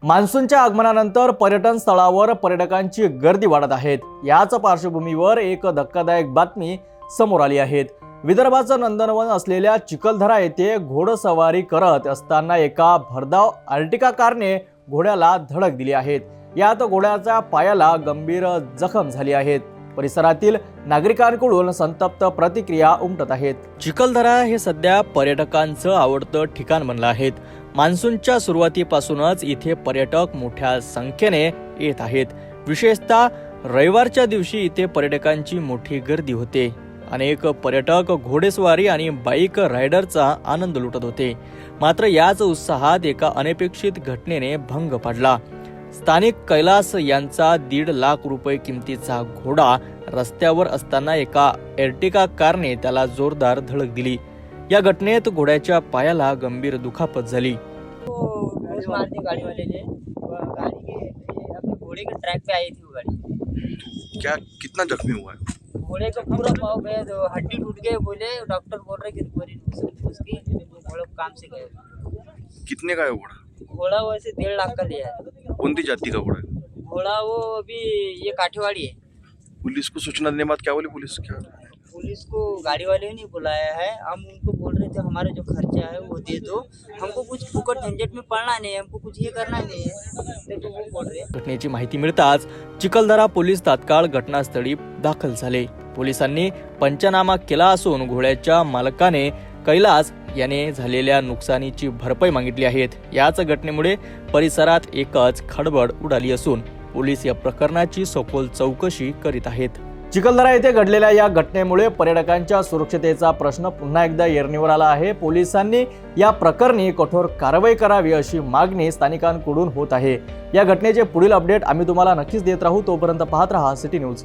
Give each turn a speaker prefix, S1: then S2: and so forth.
S1: मान्सूनच्या आगमनानंतर पर्यटन स्थळावर पर्यटकांची गर्दी वाढत आहे। याच पार्श्वभूमीवर एक धक्कादायक बातमी समोर आली आहे। विदर्भाचं नंदनवन असलेल्या चिखलदरा येथे घोडसवारी करत असताना एका भरधाव अर्टिगा कारने घोड्याला धडक दिली आहे। यात घोड्याच्या पायाला गंभीर जखम झाली आहे। परिसरातील नागरिकांकडून संतप्त प्रतिक्रिया उमटत आहेत। चिखलदरा हे सध्या पर्यटकांचं आवडतं ठिकाण बनलं आहे। मान्सूनच्या सुरुवातीपासूनच इथे पर्यटक मोठ्या संख्येने येत आहेत। विशेषतः रविवारच्या दिवशी इथे पर्यटकांची मोठी गर्दी होते। अनेक पर्यटक घोडेस्वारी आणि बाईक रायडरचा आनंद लुटत होते। मात्र याच उत्साहात एका अनपेक्षित घटनेने भंग पडला। स्थानिक कैलास यांचा 1.5 लाख रुपये किमतीचा घोडा रस्त्यावर असताना एका अर्टिगा कारने त्याला जोरदार धडक दिली। या घटनेत घोड्याच्या पायाला गंभीर दुखापत झाली।
S2: गाड़ी वाले ने गाड़ी के अपने घोड़े के ट्रैक पे आई थी वो गाड़ी।
S3: क्या कितना जख्मी हुआ है?
S2: घोड़े का पूरा पाँव गया, तो हड्डी टूट गए। बोले डॉक्टर बोल रहे कि रिकवरी उसकी घोड़ा काम से गए।
S3: कितने का है घोड़ा?
S2: घोड़ा वैसे 1.5 लाख का लिया है।
S3: कौन सी जाति का घोड़ा है?
S2: घोड़ा वो अभी ये काठीवाड़ी है।
S3: पुलिस को सूचना देने बाद क्या बोली पुलिस? क्या
S2: पुलिस को गाड़ी वाले ने बुलाया है। हम उनको बोल रहे थे हमारा जो खर्चा है वो दे दो, हमको कुछ फुकट झंझट में पड़ना नहीं है, हमको कुछ ये करना नहीं है, तो वो बोल रहे।
S1: घटनेची माहिती मिळताच चिखलदरा पोलीस तात्काळ घटनास्थळी दाखल झाले। पोलिसांनी पंचनामा केला असून घोड्याच्या मालकाने कैलास याने झालेल्या नुकसानीची भरपाई मागितली आहे। याच घटनेमुळे परिसरात एकच खळबळ उडाली असून पोलीस या प्रकरणाची सखोल चौकशी करीत आहेत। चिखलदरा येथे घडलेल्या या घटनेमुळे पर्यटकांच्या सुरक्षतेचा प्रश्न पुन्हा एकदा ऐरणीवर आला आहे। पोलिसांनी या प्रकरणी कठोर कारवाई करावी अशी मागणी स्थानिकांकडून होत आहे। या घटनेचे पुढील अपडेट आम्ही तुम्हाला नक्कीच देत राहू। तोपर्यंत पाहत रहा सिटी न्यूज।